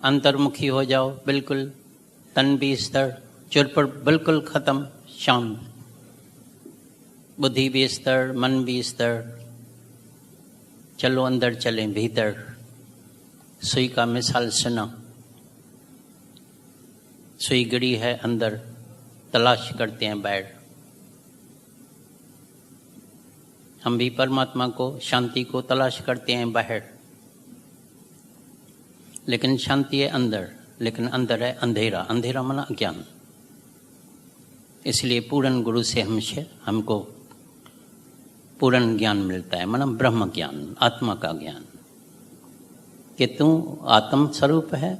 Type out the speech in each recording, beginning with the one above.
अंतर्मुखी हो जाओ बिल्कुल, तन भी स्थिर, चुरपुर बिल्कुल खत्म, शांत, बुद्धि भी स्थिर, मन भी स्थिर। चलो अंदर चलें, भीतर। सुई का मिसाल सुना, सुई गिरी है अंदर, तलाश करते हैं बाहर। हम भी परमात्मा को, शांति को तलाश करते हैं बाहर, लेकिन शांति है अंदर, लेकिन अंदर है अंधेरा। अंधेरा माना अज्ञान। इसलिए पूर्ण गुरु से हमको पूर्ण ज्ञान मिलता है, माना ब्रह्म ज्ञान, आत्मा का ज्ञान, कि तू आत्म स्वरूप है।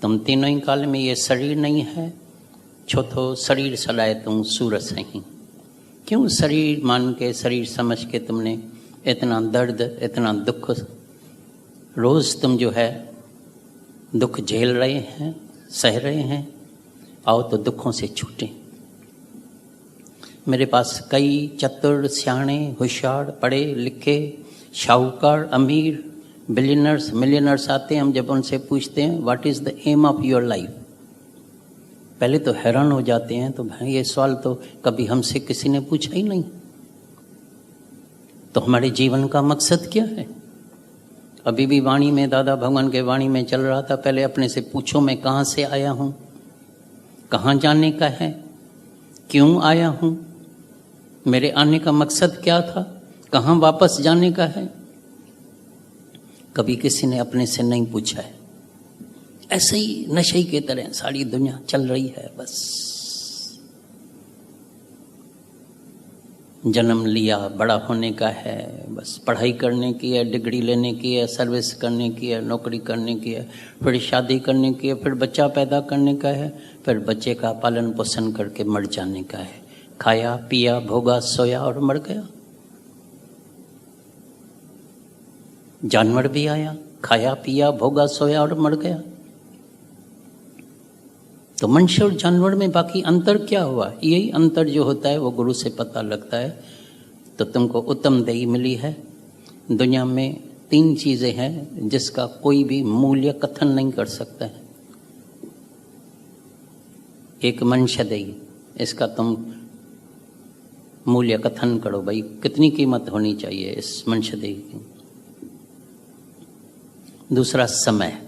तुम तीनों ही काल में ये शरीर नहीं है, छोथो शरीर सलाए तुम सूरज नहीं। क्यों शरीर मान के, शरीर समझ के तुमने इतना दर्द, इतना दुख, रोज तुम जो है दुख झेल रहे हैं, सह रहे हैं। आओ तो दुखों से छूटे। मेरे पास कई चतुर, सियाणे, होशियार, पढ़े लिखे, शाहूकार, अमीर, बिलियनर्स, मिलियनर्स आते हैं। हम जब उनसे पूछते हैं what is the aim of your life, पहले तो हैरान हो जाते हैं। तो भाई ये सवाल तो कभी हमसे किसी ने पूछा ही नहीं। तो हमारे जीवन का मकसद क्या है? अभी भी वाणी में, दादा भगवान के वाणी में चल रहा था, पहले अपने से पूछो मैं कहाँ से आया हूँ, कहाँ जाने का है, क्यों आया हूँ, मेरे आने का मकसद क्या था, कहाँ वापस जाने का है। कभी किसी ने अपने से नहीं पूछा है। ऐसे ही नशे की तरह सारी दुनिया चल रही है। बस जन्म लिया, बड़ा होने का है, बस पढ़ाई करने की है, डिग्री लेने की है, सर्विस करने की है, नौकरी करने की है, फिर शादी करने की है, फिर बच्चा पैदा करने का है, फिर बच्चे का पालन पोषण करके मर जाने का है। खाया पिया, भोगा, सोया और मर गया। जानवर भी आया, खाया पिया, भोगा, सोया और मर गया। तो मनुष्य और जानवर में बाकी अंतर क्या हुआ? यही अंतर जो होता है वो गुरु से पता लगता है। तो तुमको उत्तम देही मिली है। दुनिया में 3 चीजें हैं जिसका कोई भी मूल्य कथन नहीं कर सकता है। एक मनुष्य देही, इसका तुम मूल्य कथन करो, भाई कितनी कीमत होनी चाहिए इस मनुष्य देही की। दूसरा समय,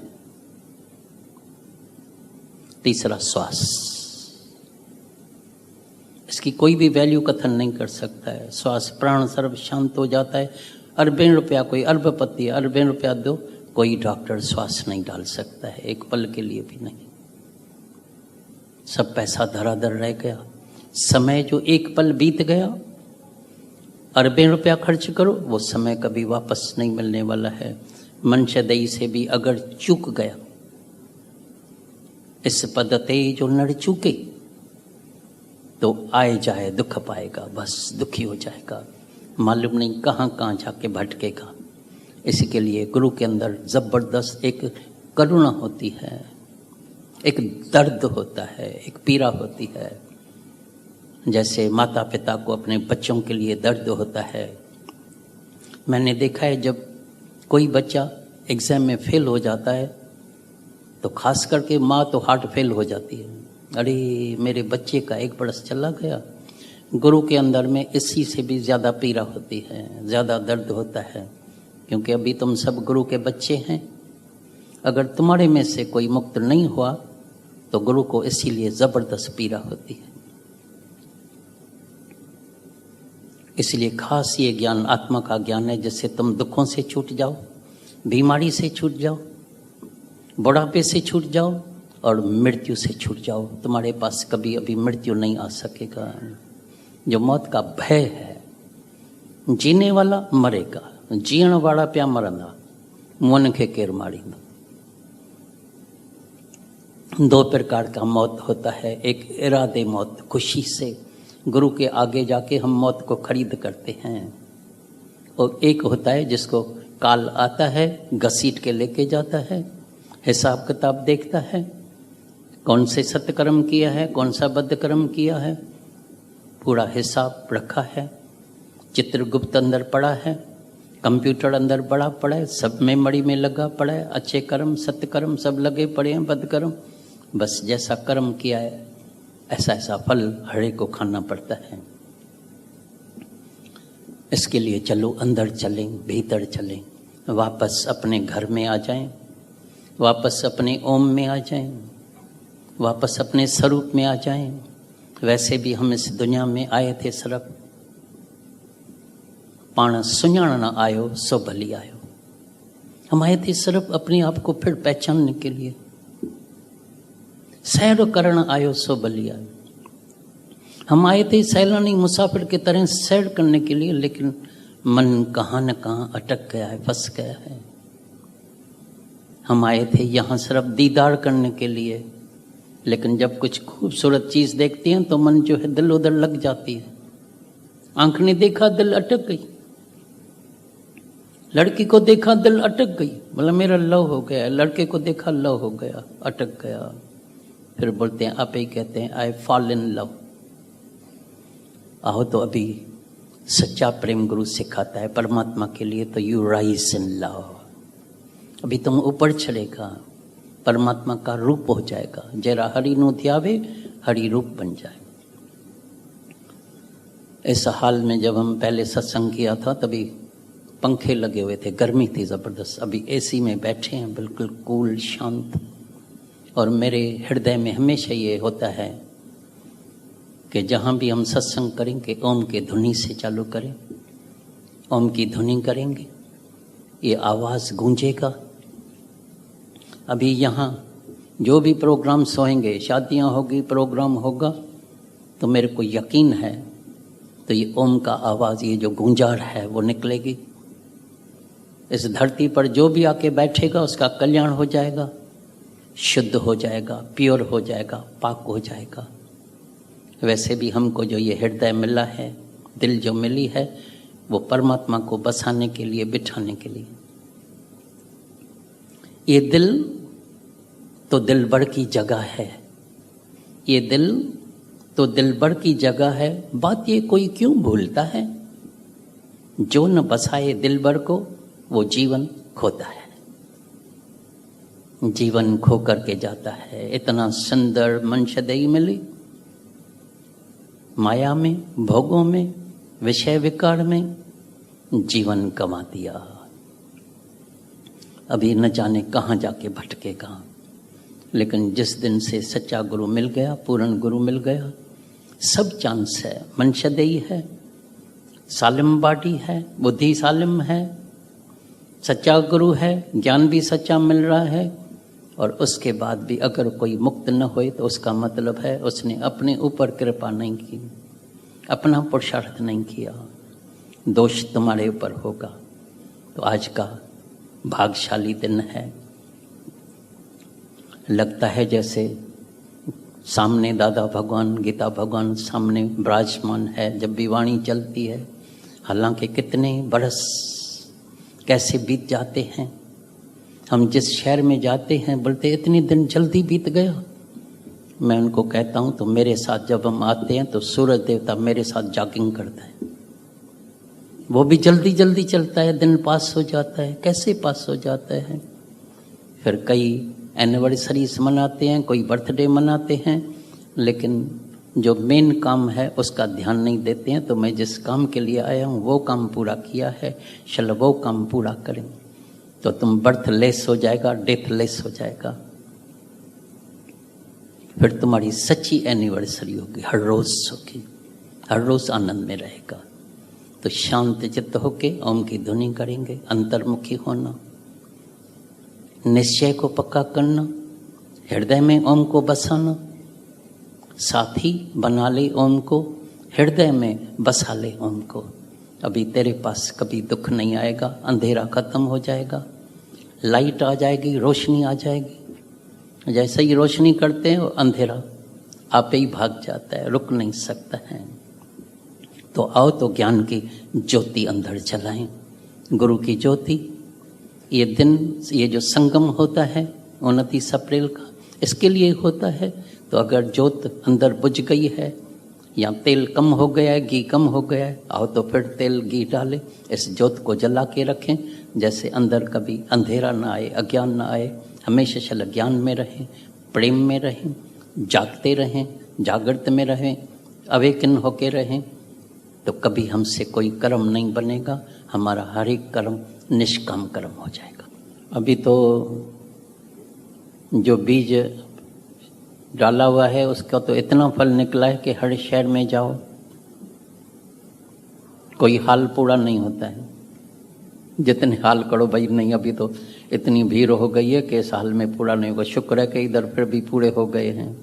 तीसरा श्वास। इसकी कोई भी वैल्यू कथन नहीं कर सकता है। श्वास, प्राण सर्व शांत हो जाता है। अरबें रुपया, कोई अरबपति, अरबें रुपया दो, कोई डॉक्टर श्वास नहीं डाल सकता है, एक पल के लिए भी नहीं। सब पैसा धराधर रह गया। समय जो एक पल बीत गया, अरबें रुपया खर्च करो, वो समय कभी वापस नहीं मिलने वाला है। मनुष्य दई से भी अगर चूक गया, इस पदते जो नड़ चूके, तो आए जाए दुख पाएगा, बस दुखी हो जाएगा, मालूम नहीं कहाँ कहाँ जाके भटकेगा। इसके लिए गुरु के अंदर जबरदस्त एक करुणा होती है, एक दर्द होता है, एक पीड़ा होती है। जैसे माता पिता को अपने बच्चों के लिए दर्द होता है। मैंने देखा है जब कोई बच्चा एग्जाम में फेल हो जाता है तो खास करके माँ तो हार्ट फेल हो जाती है। अरे मेरे बच्चे का 1 बरस चला गया। गुरु के अंदर में इसी से भी ज़्यादा पीड़ा होती है, ज़्यादा दर्द होता है, क्योंकि अभी तुम सब गुरु के बच्चे हैं। अगर तुम्हारे में से कोई मुक्त नहीं हुआ तो गुरु को इसीलिए ज़बरदस्त पीड़ा होती है। इसलिए खास ये ज्ञान आत्मा का ज्ञान है, जिससे तुम दुखों से छूट जाओ, बीमारी से छूट जाओ, बुढ़ापे से छूट जाओ और मृत्यु से छूट जाओ। तुम्हारे पास कभी अभी मृत्यु नहीं आ सकेगा। जो मौत का भय है, जीने वाला मरेगा, जीण वाला प्या मरंदा, मन के केर मारींदा। 2 प्रकार का मौत होता है। एक इरादे मौत, खुशी से गुरु के आगे जाके हम मौत को खरीद करते हैं, और एक होता है जिसको काल आता है, घसीट के लेके जाता है, हिसाब किताब देखता है, कौन से सत्कर्म किया है, कौन सा बद्धकर्म किया है, पूरा हिसाब रखा है, चित्रगुप्त अंदर पड़ा है, कंप्यूटर अंदर बड़ा पड़ा है, सब मेमोरी में लगा पड़ा है, अच्छे कर्म सत्य कर्म सब लगे पड़े हैं, बद कर्म बस जैसा कर्म किया है ऐसा ऐसा फल हरे को खाना पड़ता है। इसके लिए चलो अंदर चलें, भीतर चलें, वापस अपने घर में आ जाएं, वापस अपने ओम में आ जाएं, वापस अपने स्वरूप में आ जाएं। वैसे भी हम इस दुनिया में आए थे सिर्फ पाण सुञाण न आयो सो भली आयो। हम आए थे सिर्फ अपने आप को फिर पहचानने के लिए। सैर करण आयो सो भली आयो। हम आए थे सैलानी मुसाफिर की तरह सैर करने के लिए, लेकिन मन कहाँ न कहाँ अटक गया है, फंस गया है। हम आए थे यहाँ सिर्फ दीदार करने के लिए, लेकिन जब कुछ खूबसूरत चीज देखते हैं तो मन जो है दिल उधर लग जाती है। आंख ने देखा दिल अटक गई, लड़की को देखा दिल अटक गई, बोला मेरा लव हो गया। लड़के को देखा लव हो गया, अटक गया। फिर बोलते हैं, आप ही कहते हैं आई फॉल इन लव। आओ तो अभी सच्चा प्रेम गुरु सिखाता है परमात्मा के लिए, तो यू राइज इन लव। अभी तुम ऊपर चढ़ेगा, परमात्मा का रूप हो जाएगा। जरा हरि नु ध्यावे हरि रूप बन जाए। इस हाल में जब हम पहले सत्संग किया था तभी पंखे लगे हुए थे, गर्मी थी जबरदस्त। अभी एसी में बैठे हैं, बिल्कुल कूल शांत। और मेरे हृदय में हमेशा ये होता है कि जहाँ भी हम सत्संग करेंगे ओम के धुनी से चालू करें, ओम की धुनी करेंगे, ये आवाज़ गूंजेगा। अभी यहाँ जो भी प्रोग्राम्स होंगे, शादियाँ होगी, प्रोग्राम होगा, तो मेरे को यकीन है तो ये ओम का आवाज़, ये जो गूंजार है वो निकलेगी। इस धरती पर जो भी आके बैठेगा उसका कल्याण हो जाएगा, शुद्ध हो जाएगा, प्योर हो जाएगा, पाक हो जाएगा। वैसे भी हमको जो ये हृदय मिला है, दिल जो मिली है, वो परमात्मा को बसाने के लिए, बिठाने के लिए। ये दिल तो दिलबर की जगह है, ये दिल तो दिलबर की जगह है। बात ये कोई क्यों भूलता है, जो न बसाए दिलबर को वो जीवन खोता है, जीवन खो करके जाता है। इतना सुंदर मंशदई मिली, माया में, भोगों में, विषय विकार में जीवन गंवा दिया। अभी न जाने कहाँ जाके भटकेगा। लेकिन जिस दिन से सच्चा गुरु मिल गया, पूर्ण गुरु मिल गया, सब चांस है। मंशदई है, सालिम बाटी है, बुद्धि सालिम है, सच्चा गुरु है, ज्ञान भी सच्चा मिल रहा है। और उसके बाद भी अगर कोई मुक्त न होए तो उसका मतलब है उसने अपने ऊपर कृपा नहीं की, अपना पुरुषार्थ नहीं किया। दोष तुम्हारे ऊपर होगा। तो आज का भाग्यशाली दिन है। लगता है जैसे सामने दादा भगवान, गीता भगवान सामने विराजमान है जब भी वाणी चलती है। हालांकि कितने बरस कैसे बीत जाते हैं। हम जिस शहर में जाते हैं बोलते इतने दिन जल्दी बीत गया। मैं उनको कहता हूँ तो मेरे साथ जब हम आते हैं तो सूरज देवता मेरे साथ जॉगिंग करता है, वो भी जल्दी जल्दी चलता है, दिन पास हो जाता है। कैसे पास हो जाता है। फिर कई एनिवर्सरीज मनाते हैं, कोई बर्थडे मनाते हैं, लेकिन जो मेन काम है उसका ध्यान नहीं देते हैं। तो मैं जिस काम के लिए आया हूँ वो काम पूरा किया है, चलो वो काम पूरा करें तो तुम बर्थलेस हो जाएगा, डेथलेस हो जाएगा। फिर तुम्हारी सच्ची एनिवर्सरी होगी, हर रोज होगी, हर रोज आनंद में रहेगा। तो शांत चित्त होके ओम की धुनी करेंगे, अंतर्मुखी होना, निश्चय को पक्का करना, हृदय में ओम को बसाना। साथी बना ले ओम को, हृदय में बसा ले ओम को। अभी तेरे पास कभी दुख नहीं आएगा, अंधेरा खत्म हो जाएगा, लाइट आ जाएगी, रोशनी आ जाएगी। जैसे ही रोशनी करते हैं अंधेरा आप ही भाग जाता है, रुक नहीं सकता है। तो आओ तो ज्ञान की ज्योति अंदर जलाएं, गुरु की ज्योति। ये दिन, ये जो संगम होता है 29 अप्रैल का, इसके लिए होता है। तो अगर ज्योत अंदर बुझ गई है, या तेल कम हो गया है, घी कम हो गया है, आओ तो फिर तेल घी डालें, इस ज्योत को जला के रखें, जैसे अंदर कभी अंधेरा ना आए, अज्ञान ना आए, हमेशा चल ज्ञान में रहें, प्रेम में रहें, जागते रहें, जागृत में रहें, अवेकन होके रहें, तो कभी हमसे कोई कर्म नहीं बनेगा, हमारा हर एक कर्म निष्काम कर्म हो जाएगा। अभी तो जो बीज डाला हुआ है उसका तो इतना फल निकला है कि हर शहर में जाओ कोई हाल पूरा नहीं होता है। जितने हाल करो भाई नहीं, अभी तो इतनी भीड़ हो गई है कि इस हाल में पूरा नहीं होगा। शुक्र है कि इधर फिर भी पूरे हो गए हैं,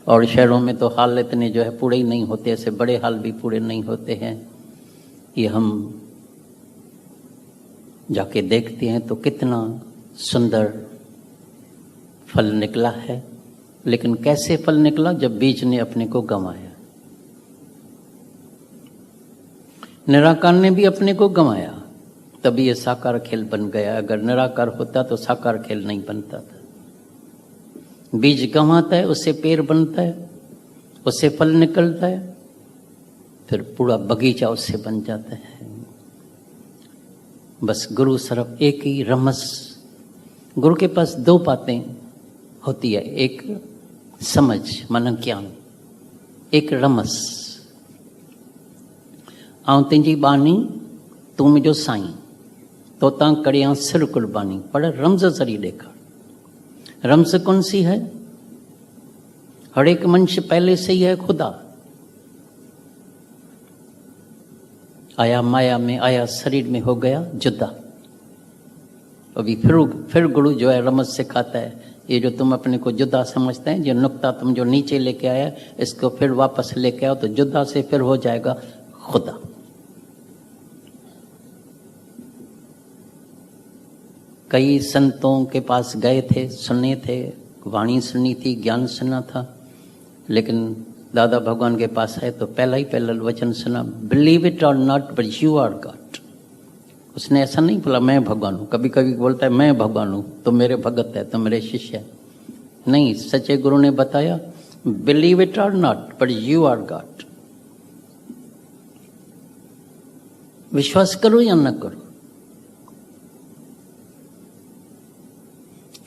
और शहरों में तो हाल इतने जो है पूरे ही नहीं होते, ऐसे बड़े हाल भी पूरे नहीं होते हैं। ये हम जाके देखते हैं तो कितना सुंदर फल निकला है। लेकिन कैसे फल निकला? जब बीज ने अपने को गंवाया। निराकार ने भी अपने को गंवाया, तभी ये साकार खेल बन गया। अगर निराकार होता तो साकार खेल नहीं बनता था। बीज गंवाता है, उससे पेड़ बनता है, उससे फल निकलता है, फिर पूरा बगीचा उससे बन जाता है। बस गुरु सिर्फ एक ही रमस, गुरु के पास दो बातें होती है, एक समझ मन ज्ञान, एक रमस। आऊं तुझी बानी तू मुझो साईं, तो ता करिया सिर कुर्बानी। पर रमज जरी देखा, रमज कौन सी है? हर एक मनुष्य पहले से ही है खुदा। आया माया में, आया शरीर में, हो गया जुदा। अभी फिर गुरु जो है रमज सिखाता है, ये जो तुम अपने को जुदा समझते हैं, जो नुक्ता तुम जो नीचे लेके आया, इसको फिर वापस लेके आओ तो जुदा से फिर हो जाएगा खुदा। कई संतों के पास गए थे, सुने थे, वाणी सुनी थी, ज्ञान सुना था, लेकिन दादा भगवान के पास है तो पहला वचन सुना, believe it or not but you are God. उसने ऐसा नहीं बोला मैं भगवान हूँ। कभी कभी बोलता है मैं भगवान हूँ, तो मेरे भगत है, तो मेरे शिष्य है। नहीं, सच्चे गुरु ने बताया believe it or not but you are God. विश्वास करो या न करो,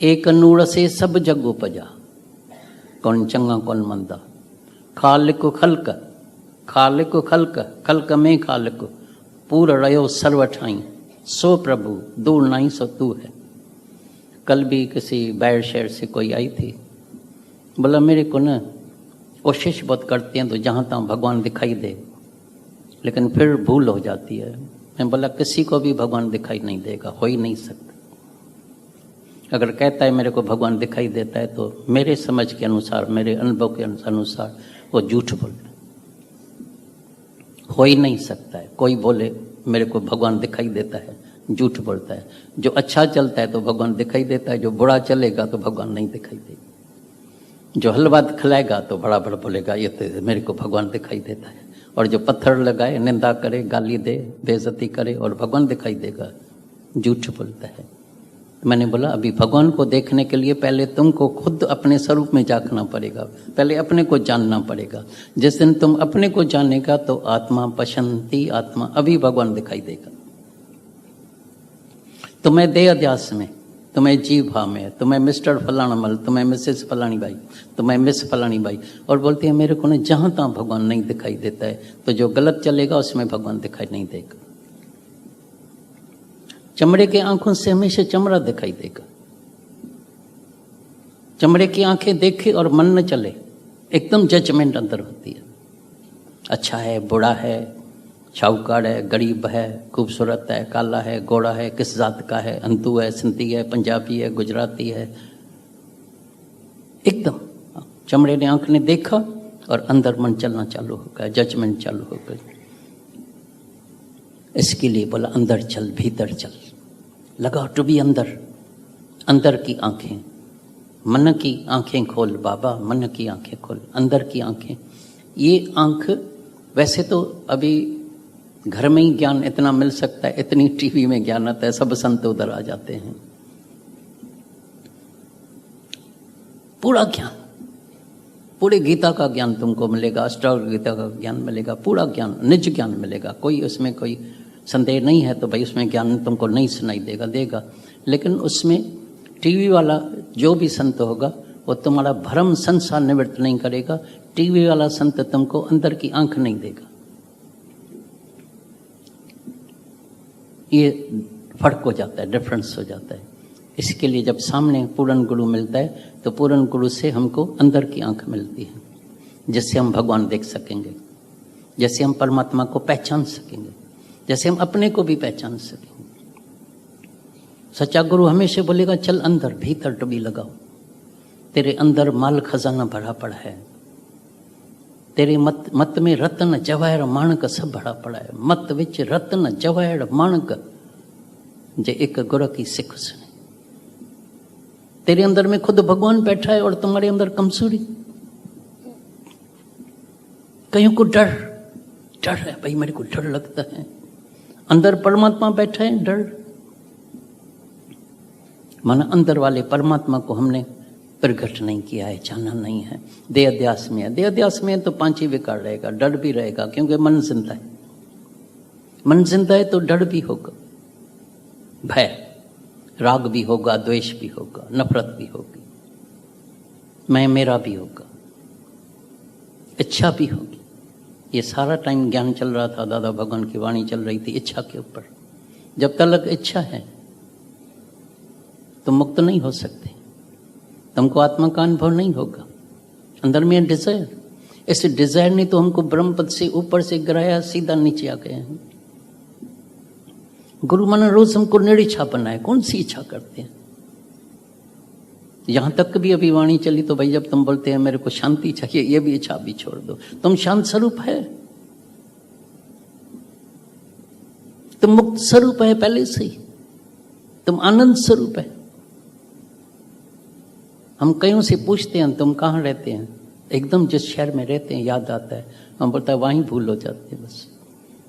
एक नूर से सब जग उपजा, कौन चंगा कौन मंदा। खालिक खल्क, खालिक खल्क, खल्क में खालिक, पूर रहो सर्व ठाई, सो प्रभु दूर नहीं सो तू है। कल भी किसी बाहर शहर से कोई आई थी, बोला मेरे को ना कोशिश बहुत करते हैं तो जहाँ तहाँ भगवान दिखाई दे, लेकिन फिर भूल हो जाती है। मैं बोला किसी को भी भगवान दिखाई नहीं देगा, हो ही नहीं सकता। अगर कहता है मेरे को भगवान दिखाई देता है तो मेरे समझ के अनुसार, मेरे अनुभव के अनुसार वो झूठ बोलता है, हो ही नहीं सकता है। कोई बोले मेरे को भगवान दिखाई देता है, झूठ बोलता है। जो अच्छा चलता है तो भगवान दिखाई देता है, जो बुरा चलेगा तो भगवान नहीं दिखाई देगा। जो हलवा खिलाएगा तो बड़ा बड़ा बोलेगा ये तो मेरे को भगवान दिखाई देता है, और जो पत्थर लगाए, निंदा करे, गाली दे, बेइज्जती करे और भगवान दिखाई देगा, झूठ बोलता है। मैंने बोला अभी भगवान को देखने के लिए पहले तुमको खुद अपने स्वरूप में झांकना पड़ेगा, पहले अपने को जानना पड़ेगा। जिस दिन तुम अपने को जानेगा तो आत्मा पशंती आत्मा, अभी भगवान दिखाई देगा। तुम्हें देह अध्यास में, तुम्हें जीव भाव में, तुम्हें मिस्टर फलाना मल, तुम्हें मिसेस फलानी भाई, तुम्हें मिस फलानी भाई, और बोलती है मेरे को ना जहाँ तहाँ भगवान नहीं दिखाई देता है, तो जो गलत चलेगा उसमें भगवान दिखाई नहीं देगा। चमड़े के आंखों से हमेशा चमड़ा दिखाई देगा। चमड़े की आंखें देखे और मन न चले, एकदम जजमेंट अंदर होती है। अच्छा है, बुरा है, शाहूकार है, गरीब है, खूबसूरत है, काला है, गोरा है, किस जात का है, अंतु है, सिंधी है, पंजाबी है, गुजराती है, एकदम चमड़े ने आंख ने देखा और अंदर मन चलना चालू हो गया, जजमेंट चालू हो गई। इसके लिए बोला अंदर चल, भीतर चल, लगा टू बी अंदर। अंदर की आंखें, मन की आंखें खोल बाबा, मन की आंखें खोल, अंदर की आंखें। ये आंख वैसे तो अभी घर में ही ज्ञान इतना मिल सकता है, इतनी टीवी में ज्ञान आता है, सब संत उधर आ जाते हैं, पूरा ज्ञान, पूरे गीता का ज्ञान तुमको मिलेगा, अष्टावक्र गीता का ज्ञान मिलेगा, पूरा ज्ञान, निज ज्ञान मिलेगा। कोई उसमें कोई संदेह नहीं है। तो भाई उसमें ज्ञान तुमको नहीं सुनाई देगा। लेकिन उसमें टीवी वाला जो भी संत होगा वो तुम्हारा भ्रम संसार निवृत्त नहीं करेगा। टीवी वाला संत तुमको अंदर की आंख नहीं देगा। ये फर्क हो जाता है, डिफरेंस हो जाता है। इसके लिए जब सामने पूर्ण गुरु मिलता है तो पूर्ण गुरु से हमको अंदर की आंख मिलती है, जिससे हम भगवान देख सकेंगे, जैसे हम परमात्मा को पहचान सकेंगे, जैसे हम अपने को भी पहचान सकेंगे। सच्चा गुरु हमेशा बोलेगा चल अंदर, भीतर डुबी लगाओ, तेरे अंदर माल खजाना भरा पड़ा है, तेरे मत में रत्न जवाहर माणक सब भरा पड़ा है। मत विच रत्न जवाहर माणक जे एक गुरु की सिख सुने। तेरे अंदर में खुद भगवान बैठा है और तुम्हारे अंदर कमजोरी। कईयों को डर है, भाई मेरे को डर लगता है। अंदर परमात्मा बैठा है, डर माना अंदर वाले परमात्मा को हमने प्रकट नहीं किया है, जाना नहीं है। देह अध्यास में है, देह अध्यास में है तो पांच ही विकार रहेगा, डर भी रहेगा, क्योंकि मन जिंदा है। मन जिंदा है तो डर भी होगा, भय, राग भी होगा, द्वेष भी होगा, नफरत भी होगी, मैं मेरा भी होगा, इच्छा भी होगी। ये सारा टाइम ज्ञान चल रहा था, दादा भगवान की वाणी चल रही थी इच्छा के ऊपर। जब तक इच्छा है तुम मुक्त नहीं हो सकते, तुमको आत्मा का अनुभव नहीं होगा। अंदर में डिजायर, इस डिजायर ने तो हमको ब्रह्म पद से ऊपर से गिराया, सीधा नीचे आ गए हैं। गुरु माना रोज हमको निरीच्छा बनाए, कौन सी इच्छा करते हैं। यहां तक भी अभी वाणी चली तो भाई जब तुम बोलते हैं मेरे को शांति चाहिए, ये भी इच्छा भी छोड़ दो। तुम शांत स्वरूप है, तुम मुक्त स्वरूप है पहले से ही, तुम आनंद स्वरूप है। हम कईयों से पूछते हैं तुम कहाँ रहते हैं, एकदम जिस शहर में रहते हैं याद आता है, हम बोलता है वहीं भूल हो जाते हैं बस।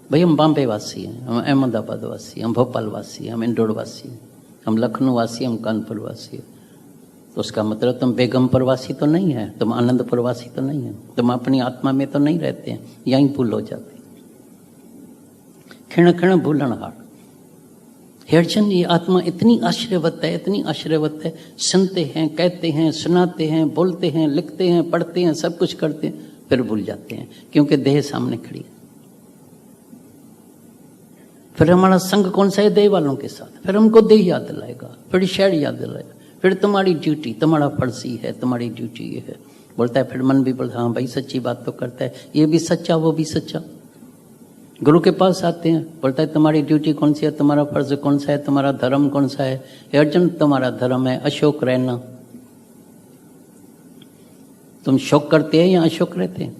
भाई हम बॉम्बे वासी हैं, हम अहमदाबाद वासी, हम भोपाल वासी, हम इंदौर वासी, हम लखनऊ वासी, हम कानपुर वासी। तो उसका मतलब तुम बेगमपुर वासी तो नहीं है, तुम आनंदपुर वासी तो नहीं है, तुम अपनी आत्मा में तो नहीं रहते हैं, यहीं भूल हो जाती। क्षण क्षण भूलन हार। हे अर्जुन, ये आत्मा इतनी आश्चर्यवत है, इतनी आश्चर्यवत है। सुनते हैं, कहते हैं, सुनाते हैं, बोलते हैं, लिखते हैं, पढ़ते हैं, सब कुछ करते हैं, फिर भूल जाते हैं, क्योंकि देह सामने खड़ी है। फिर हमारा संग कौन सा है? देह वालों के साथ। फिर हमको देह याद दिलाएगा, फिर शहर याद दिलाएगा, फिर तुम्हारी ड्यूटी, तुम्हारा फर्ज ही है, तुम्हारी ड्यूटी ये है बोलता है। फिर मन भी बोलता है हाँ भाई सच्ची बात तो करता है, ये भी सच्चा वो भी सच्चा। गुरु के पास आते हैं, बोलता है तुम्हारी ड्यूटी कौन सी है, तुम्हारा फर्ज कौन सा है, तुम्हारा धर्म कौन सा है। हे अर्जुन, तुम्हारा धर्म है अशोक रहना। तुम शोक करते हैं या अशोक रहते हैं?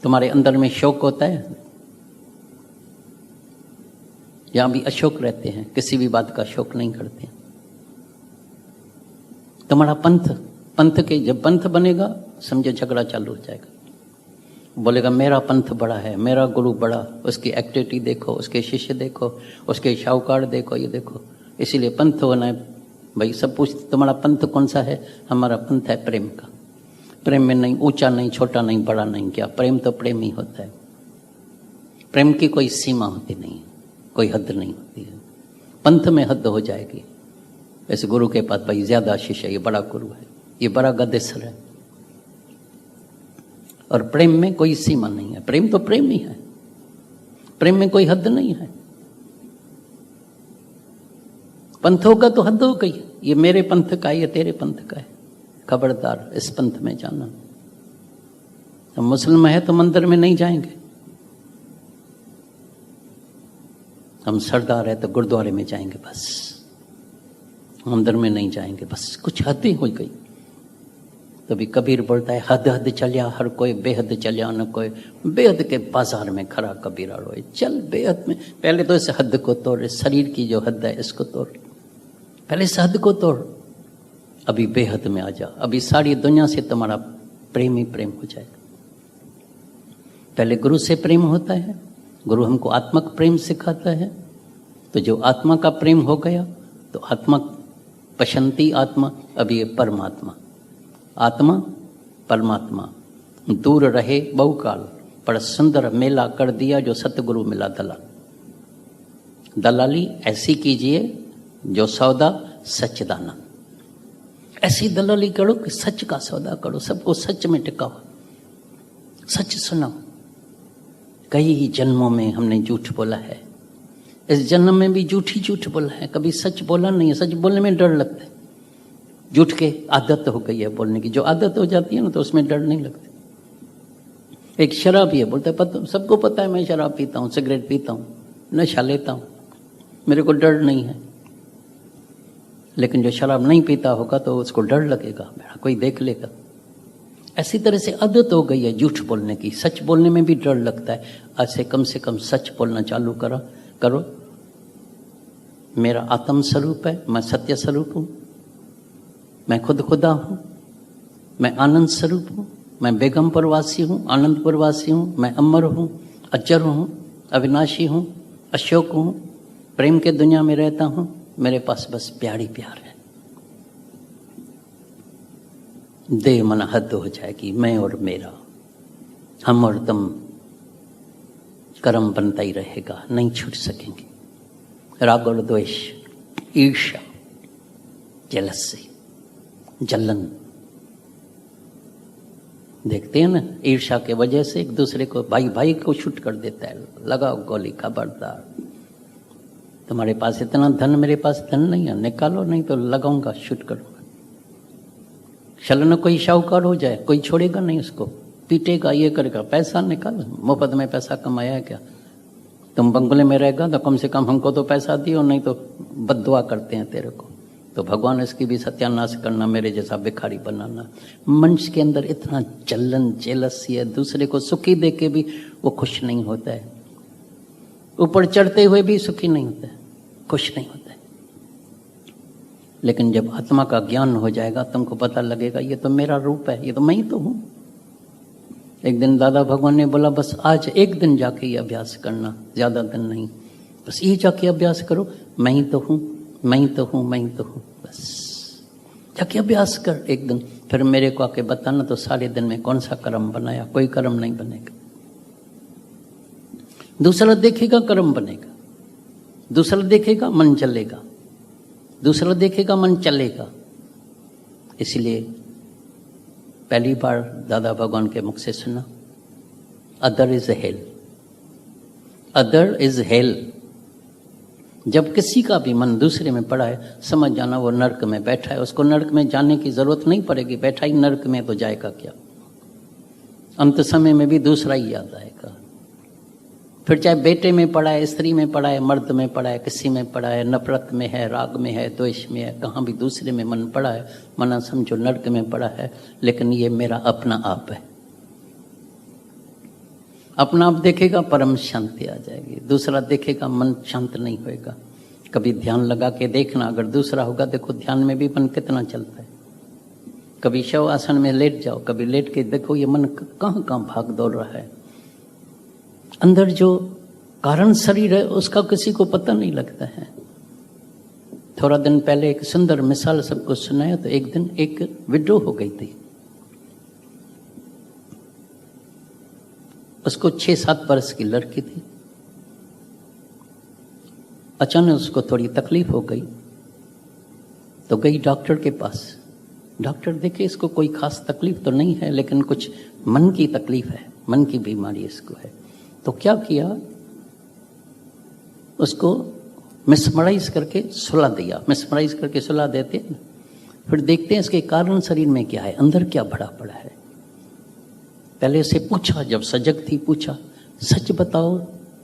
तुम्हारे अंदर में शोक होता है या भी अशोक रहते हैं, किसी भी बात का शोक नहीं करते हैं। तुम्हारा पंथ के जब पंथ बनेगा समझो झगड़ा चालू हो जाएगा। बोलेगा मेरा पंथ बड़ा है, मेरा गुरु बड़ा, उसकी एक्टिविटी देखो, उसके शिष्य देखो, उसके शाहूकार देखो, ये देखो। इसीलिए पंथ होना है भाई। सब पूछते तुम्हारा पंथ कौन सा है? हमारा पंथ है प्रेम का। प्रेम में नहीं ऊंचा नहीं छोटा नहीं बड़ा नहीं, क्या प्रेम तो प्रेम ही होता है। प्रेम की कोई सीमा होती नहीं है, कोई हद नहीं होती है। पंथ में हद हो जाएगी। इस गुरु के पास भाई ज्यादा शिष्य, ये बड़ा गुरु है, ये बड़ा गदेसर है। और प्रेम में कोई सीमा नहीं है, प्रेम तो प्रेम ही है, प्रेम में कोई हद नहीं है। पंथ होगा तो हद हो गई, ये मेरे पंथ का है, ये तेरे पंथ का है, खबरदार इस पंथ में जाना। हम मुसलमान है तो मंदिर में नहीं जाएंगे, हम सरदार है तो गुरुद्वारे में जाएंगे बस, मंदिर में नहीं जाएंगे बस। कुछ हदें हो गई। तभी कबीर बोलता है हद हद चलिया हर कोई बेहद चलिया न कोई। बेहद के बाजार में खड़ा कबीरा रोए, चल बेहद में। पहले तो इस हद को तोड़, शरीर की जो हद है इसको तोड़, पहले इस हद को तोड़, अभी बेहद में आ जा। अभी सारी दुनिया से तुम्हारा प्रेम ही प्रेम हो जाएगा। पहले गुरु से प्रेम होता है, गुरु हमको आत्मक प्रेम सिखाता है। तो जो आत्मा का प्रेम हो गया तो आत्मा पशंती आत्मा, अभी ये परमात्मा। आत्मा परमात्मा दूर रहे बहुकाल, पर सुंदर मेला कर दिया जो सतगुरु मिला दलाल। दलाली ऐसी कीजिए जो सौदा सच्चिदानंद। ऐसी दलाली करो कि सच का सौदा करो, सबको सच में टिकाओ, सच सुनाओ। कई जन्मों में हमने झूठ बोला है, इस जन्म में भी झूठ बोला है, कभी सच बोला नहीं है। सच बोलने में डर लगता है, झूठ के आदत हो गई है बोलने की। जो आदत हो जाती है ना तो उसमें डर नहीं लगता। एक शराबी है, बोलता है सबको पता है मैं शराब पीता हूँ, सिगरेट पीता हूँ, नशा लेता हूँ, मेरे को डर नहीं है। लेकिन जो शराब नहीं पीता होगा तो उसको डर लगेगा, मेरा कोई देख लेगा। ऐसी तरह से आदत हो गई है झूठ बोलने की, सच बोलने में भी डर लगता है। आज से कम सच बोलना चालू करो। मेरा आत्म स्वरूप है, मैं सत्य स्वरूप हूँ, मैं खुद खुदा हूँ, मैं आनंद स्वरूप हूँ, मैं बेगमपुर वासी हूँ, आनंदपुर वासी हूँ, मैं अमर हूँ, अजर हूँ, अविनाशी हूँ, अशोक हूँ, प्रेम के दुनिया में रहता हूँ, मेरे पास बस प्यार ही प्यार है। देह मन हद हो जाएगी, मैं और मेरा, हम और तुम, कर्म बनता ही रहेगा, नहीं छूट सकेंगे। राग और द्वेष, ईर्ष्या, जेलसी, जलन, देखते हैं ना, ईर्ष्या के वजह से एक दूसरे को, भाई को शूट कर देता है, लगाओ गोली, खबरदार, तुम्हारे पास इतना धन, मेरे पास धन नहीं है, निकालो नहीं तो लगाऊंगा, शूट करूंगा। चलो कोई शाहूकार हो जाए, कोई छोड़ेगा नहीं उसको, पीटेगा, ये करेगा, पैसा निकालो, मुफ्त में पैसा कमाया है क्या? तुम बंगले में रहेगा तो कम से कम हमको तो पैसा दियो, नहीं तो बद्दुआ करते हैं तेरे को। तो भगवान इसकी भी सत्यानाश करना, मेरे जैसा भिखारी बनाना। मनुष्य के अंदर इतना जलन, जेलसी है, दूसरे को सुखी देख के भी वो खुश नहीं होता है, ऊपर चढ़ते हुए भी सुखी नहीं होता है, खुश नहीं होता है। लेकिन जब आत्मा का ज्ञान हो जाएगा तुमको पता लगेगा ये तो मेरा रूप है, ये तो मैं ही तो हूँ। एक दिन दादा भगवान ने बोला बस आज एक दिन जाके ये अभ्यास करना, ज्यादा दिन नहीं, बस ये जाके अभ्यास करो, मैं ही तो हूँ, मैं ही तो हूँ, मैं ही तो हूँ, बस जाके अभ्यास कर एक दिन। फिर मेरे को आके बताना तो सारे दिन में कौन सा कर्म बनाया, कोई कर्म नहीं बनेगा। दूसरा देखेगा कर्म बनेगा, दूसरा देखेगा मन चलेगा, दूसरा देखेगा मन चलेगा। इसलिए पहली बार दादा भगवान के मुख से सुना, other is hello, other is hello. जब किसी का भी मन दूसरे में पड़ा है, समझ जाना वो नरक में बैठा है, उसको नरक में जाने की जरूरत नहीं पड़ेगी, बैठा ही नरक में तो जाएगा क्या? अंत समय में भी दूसरा ही याद आएगा। फिर चाहे बेटे में पड़ा है, स्त्री में पड़ा है, मर्द में पड़ा है, किसी में पड़ा है, नफरत में है, राग में है, द्वेष में है, कहाँ भी दूसरे में मन पड़ा है, मना समझो नरक में पड़ा है। लेकिन ये मेरा अपना आप है, अपना आप देखेगा परम शांति आ जाएगी, दूसरा देखेगा मन शांत नहीं होएगा। कभी ध्यान लगा के देखना, अगर दूसरा होगा देखो ध्यान में भी मन कितना चलता है। कभी शव आसन में लेट जाओ, कभी लेट के देखो ये मन कहाँ कहाँ भाग दौड़ रहा है। अंदर जो कारण शरीर है उसका किसी को पता नहीं लगता है। थोड़ा दिन पहले एक सुंदर मिसाल सबको सुनाया, तो एक दिन एक विडो हो गई थी, उसको 6-7 वर्ष की लड़की थी। अचानक उसको थोड़ी तकलीफ हो गई तो गई डॉक्टर के पास। डॉक्टर देखे इसको कोई खास तकलीफ तो नहीं है, लेकिन कुछ मन की तकलीफ है, मन की बीमारी इसको है। तो क्या किया, उसको मिसमराइज करके सुला दिया। मिसमराइज करके सुला देते हैं, फिर देखते हैं इसके कारण शरीर में क्या है, अंदर क्या भरा पड़ा है। पहले उसे पूछा, जब सजग थी पूछा, सच बताओ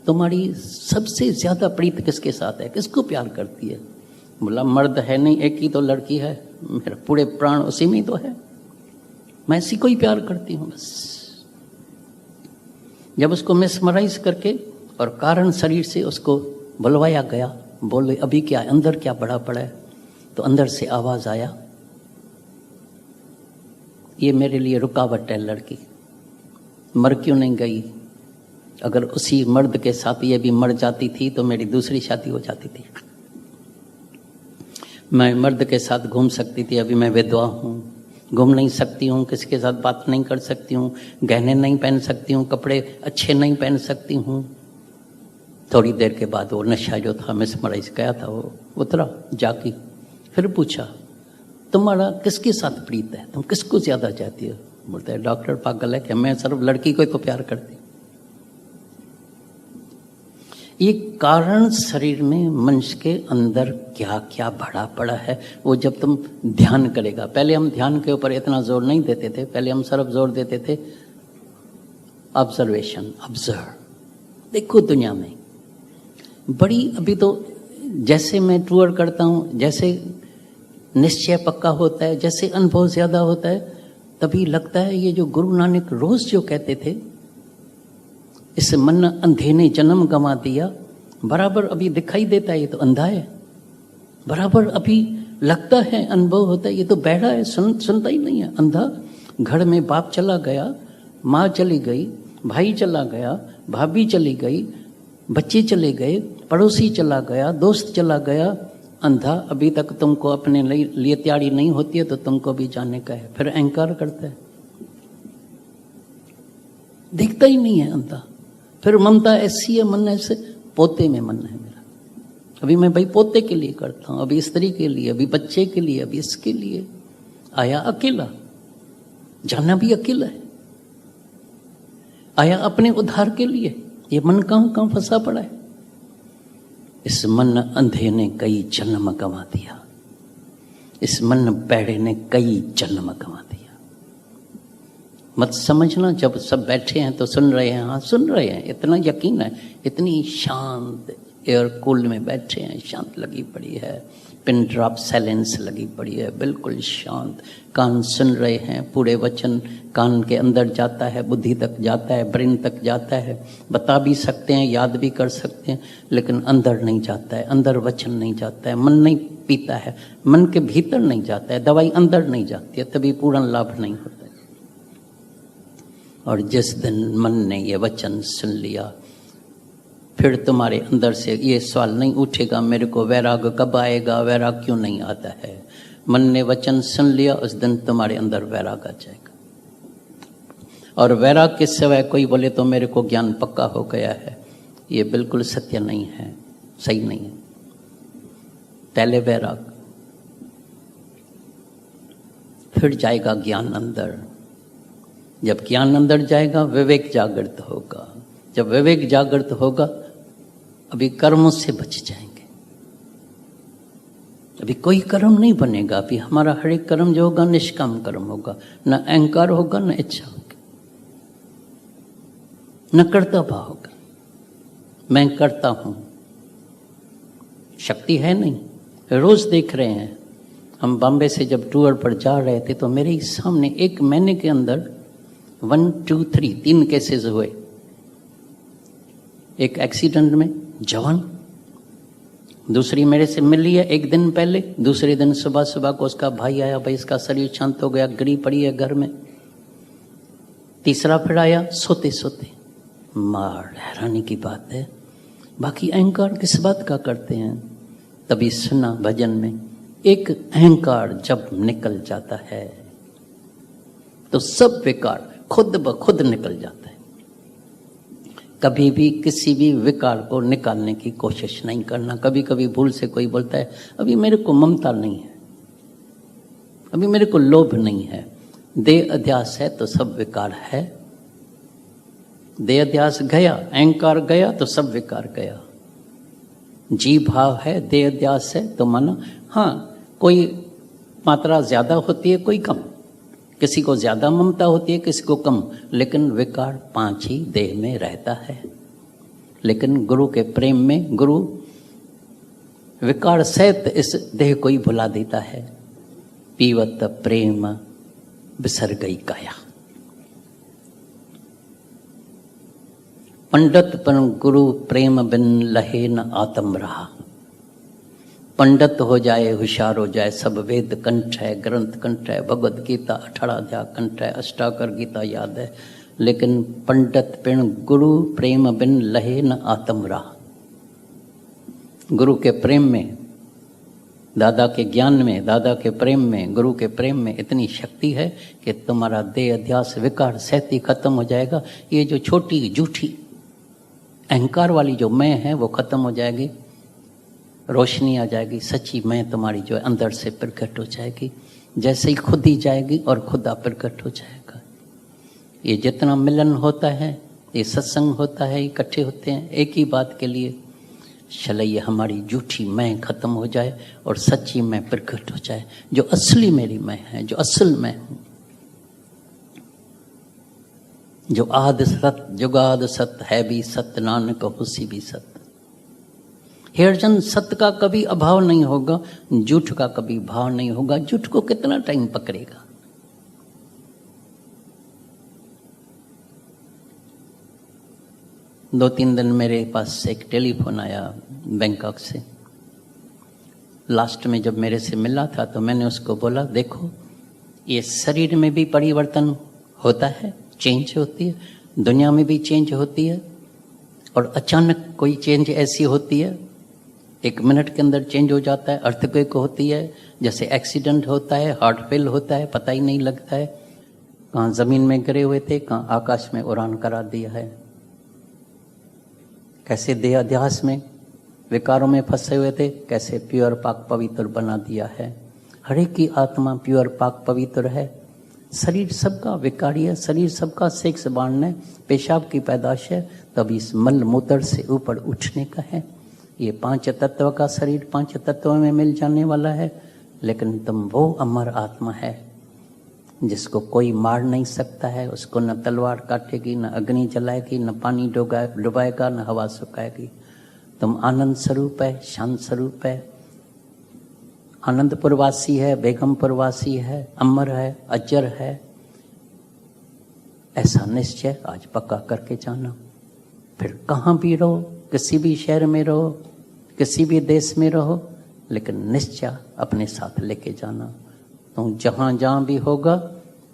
तुम्हारी सबसे ज्यादा प्रीत किसके साथ है, किसको प्यार करती है? बोला मर्द है नहीं, एक ही तो लड़की है, मेरा पूरे प्राण उसी में तो है, मैं इसी को ही प्यार करती हूँ बस। जब उसको मिसमराइज करके और कारण शरीर से उसको बुलवाया गया, बोले अभी क्या है, अंदर क्या बड़ा पड़ा है? तो अंदर से आवाज आया, ये मेरे लिए रुकावट है लड़की, मर क्यों नहीं गई? अगर उसी मर्द के साथ ये भी मर जाती थी तो मेरी दूसरी शादी हो जाती थी, मैं मर्द के साथ घूम सकती थी, अभी मैं विधवा हूँ, घूम नहीं सकती हूँ, किसी के साथ बात नहीं कर सकती हूँ, गहने नहीं पहन सकती हूँ, कपड़े अच्छे नहीं पहन सकती हूँ। थोड़ी देर के बाद वो नशा जो था मिसमराइज गया था वो उतरा जाके। फिर पूछा तुम्हारा किसके साथ प्रीत है, तुम किसको ज्यादा चाहती हो? बोलते हैं डॉक्टर पागल है कि मैं सिर्फ लड़की को तो प्यार करती। ये कारण शरीर में मनुष्य के अंदर क्या क्या भरा पड़ा है वो जब तुम ध्यान करेगा। पहले हम ध्यान के ऊपर इतना जोर नहीं देते थे, पहले हम सिर्फ जोर देते थे ऑब्जर्वेशन, ऑब्जर्व, देखो दुनिया में बड़ी। अभी तो जैसे मैं टूर करता हूँ, जैसे निश्चय पक्का होता है, जैसे अनुभव ज्यादा होता है, तभी लगता है ये जो गुरु नानक रोज जो कहते थे, इस मन अंधे ने जन्म गंवा दिया, बराबर अभी दिखाई देता है ये तो अंधा है। बराबर अभी लगता है, अनुभव होता है ये तो बहरा है, सुनता ही नहीं है, अंधा। घर में बाप चला गया, माँ चली गई, भाई चला गया, भाभी चली गई, बच्चे चले गए, पड़ोसी चला गया, दोस्त चला गया, अंधा। अभी तक तुमको अपने लिए तैयारी नहीं होती है तो तुमको भी जाने का है। फिर अहंकार करता है, दिखता ही नहीं है, अंधा। फिर ममता ऐसी है, मन ऐसे, पोते में मन है मेरा। अभी मैं भाई पोते के लिए करता हूँ, अभी स्त्री के लिए, अभी बच्चे के लिए, अभी इसके लिए। आया अकेला, जाना भी अकेला है। आया अपने उद्धार के लिए, ये मन कहाँ कहाँ फंसा पड़ा है। इस मन अंधे ने कई जन्म गंवा दिया, इस मन पैड़े ने कई जन्म गंवा दिया। मत समझना जब सब बैठे हैं तो सुन रहे हैं, हाँ सुन रहे हैं, इतना यकीन है। इतनी शांत एयर कूल में बैठे हैं, शांत लगी पड़ी है, पिन ड्रॉप साइलेंस लगी पड़ी है, बिल्कुल शांत। कान सुन रहे हैं, पूरे वचन कान के अंदर जाता है, बुद्धि तक जाता है, ब्रेन तक जाता है। बता भी सकते हैं, याद भी कर सकते हैं, लेकिन अंदर नहीं जाता है, अंदर वचन नहीं जाता है, मन नहीं पीता है, मन के भीतर नहीं जाता है, दवाई अंदर नहीं जाती है, तभी पूर्ण लाभ नहीं होता है। और जिस दिन मन ने ये वचन सुन लिया, फिर तुम्हारे अंदर से ये सवाल नहीं उठेगा मेरे को वैराग कब आएगा, वैराग क्यों नहीं आता है। मन ने वचन सुन लिया, उस दिन तुम्हारे अंदर वैराग आ जाएगा। और वैराग के सिवाय कोई बोले तो मेरे को ज्ञान पक्का हो गया है, ये बिल्कुल सत्य नहीं है, सही नहीं है। पहले वैराग, फिर जाएगा ज्ञान अंदर। जब ज्ञान अंदर जाएगा विवेक जागृत होगा। जब विवेक जागृत होगा अभी कर्मों से बच जाएंगे, अभी कोई कर्म नहीं बनेगा। अभी हमारा हर एक कर्म जो होगा निष्काम कर्म होगा, न अहंकार होगा, न इच्छा होगी, न कर्ता भाव होगा। मैं करता हूं, शक्ति है नहीं। रोज देख रहे हैं, हम बॉम्बे से जब टूर पर जा रहे थे तो मेरे सामने एक महीने के अंदर 1, 2, 3 3 केसेस हुए। एक एक्सीडेंट में जवान, दूसरी मेरे से मिली है एक दिन पहले, दूसरे दिन सुबह सुबह को उसका भाई आया, भाई इसका शरीर शांत हो गया, गिरी पड़ी है घर में। तीसरा फिर आया सोते सोते। मार हैरानी की बात है, बाकी अहंकार किस बात का करते हैं। तभी सुना भजन में, एक अहंकार जब निकल जाता है तो सब विकार खुद ब खुद निकल जाता है। कभी भी किसी भी विकार को निकालने की कोशिश नहीं करना। कभी कभी भूल से कोई बोलता है अभी मेरे को ममता नहीं है, अभी मेरे को लोभ नहीं है। देह अध्यास है तो सब विकार है। देह अध्यास गया, अहंकार गया तो सब विकार गया। जी भाव है, देह अध्यास है तो मानो हाँ कोई मात्रा ज्यादा होती है, कोई कम, किसी को ज्यादा ममता होती है, किसी को कम, लेकिन विकार 5 ही देह में रहता है। लेकिन गुरु के प्रेम में गुरु विकार सहित इस देह को ही भुला देता है। पीवत प्रेम बिसर गई काया। पंडित पर गुरु प्रेम बिन लहे न आत्म रहा। पंडित हो जाए, होशियार हो जाए, सब वेद कंठ है, ग्रंथ कंठ है, भगवद गीता 18 अध्याय कंठ है, अष्टाकर गीता याद है, लेकिन पंडित पिण गुरु प्रेम बिन लहे न आत्म रहा। गुरु के प्रेम में दादा के ज्ञान में, दादा के प्रेम में, गुरु के प्रेम में इतनी शक्ति है कि तुम्हारा देह अध्यास विकार सहती खत्म हो जाएगा। ये जो छोटी झूठी अहंकार वाली जो मैं है वो खत्म हो जाएगी, रोशनी आ जाएगी। सच्ची मैं तुम्हारी जो अंदर से प्रकट हो जाएगी। जैसे ही खुद ही जाएगी और खुदा प्रकट हो जाएगा। ये जितना मिलन होता है, ये सत्संग होता है, इकट्ठे होते हैं एक ही बात के लिए, चलिए हमारी झूठी मैं खत्म हो जाए और सच्ची मैं प्रकट हो जाए, जो असली मेरी मैं है, जो असल मैं हूं, जो आद सत जुगाद सत है भी सत, नानक होसी भी सत। हेरजन सत्य का कभी अभाव नहीं होगा, झूठ का कभी भाव नहीं होगा। झूठ को कितना टाइम पकड़ेगा। दो तीन दिन मेरे पास एक टेलीफोन आया बैंकॉक से। लास्ट में जब मेरे से मिला था तो मैंने उसको बोला, देखो ये शरीर में भी परिवर्तन होता है, चेंज होती है, दुनिया में भी चेंज होती है, और अचानक कोई चेंज ऐसी होती है, एक मिनट के अंदर चेंज हो जाता है। अर्थक्वेक होती है, जैसे एक्सीडेंट होता है, हार्ट फेल होता है, पता ही नहीं लगता है। कहाँ ज़मीन में गिरे हुए थे, कहाँ आकाश में उड़ान करा दिया है। कैसे देह अध्यास में विकारों में फंसे हुए थे, कैसे प्योर पाक पवित्र बना दिया है। हर एक की आत्मा प्योर पाक पवित्र है। शरीर सबका विकारी है, शरीर सबका सेक्स बांधना है, पेशाब की पैदाश है, तब इस मल मूत्र से ऊपर उठने का है। ये 5 तत्व का शरीर 5 तत्वों में मिल जाने वाला है, लेकिन तुम वो अमर आत्मा है जिसको कोई मार नहीं सकता है। उसको न तलवार काटेगी, न अग्नि जलाएगी, न पानी डुबाएगा, न हवा सुखाएगी। तुम आनंद स्वरूप है, शांत स्वरूप है, आनंदपुर वासी है, बेगमपुर वासी है, अमर है, अजर है। ऐसा निश्चय आज पक्का करके जाना। फिर कहाँ भी रहो, किसी भी शहर में रहो, किसी भी देश में रहो, लेकिन निश्चय अपने साथ लेके जाना। तो जहाँ भी होगा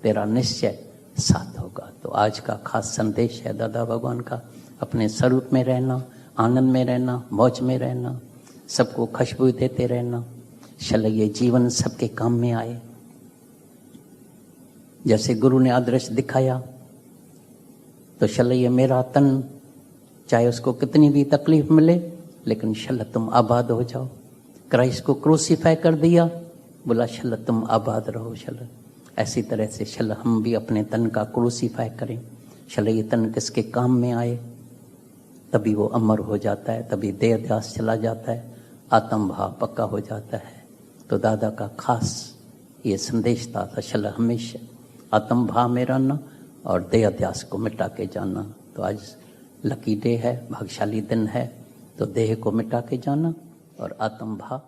तेरा निश्चय साथ होगा। तो आज का खास संदेश है दादा भगवान का, अपने स्वरूप में रहना, आनंद में रहना, मौज में रहना, सबको खुशबू देते रहना। चलो ये जीवन सबके काम में आए। जैसे गुरु ने आदर्श दिखाया, तो चलो ये मेरा तन, चाहे उसको कितनी भी तकलीफ मिले, लेकिन चलो तुम आबाद हो जाओ। क्राइस्ट को क्रूसीफाई कर दिया, बोला चलो तुम आबाद रहो। चलो ऐसी तरह से चलो हम भी अपने तन का क्रूसीफाई करें। चलो ये तन किसके काम में आए, तभी वो अमर हो जाता है, तभी देह अध्यास चला जाता है, आत्म भाव पक्का हो जाता है। तो दादा का खास ये संदेश था, चलो हमेशा आत्म भाव में रहना और देह अध्यास को मिटा के जाना। तो आज लकी डे है, भाग्यशाली दिन है, तो देह को मिटा के जाना और आत्म भाव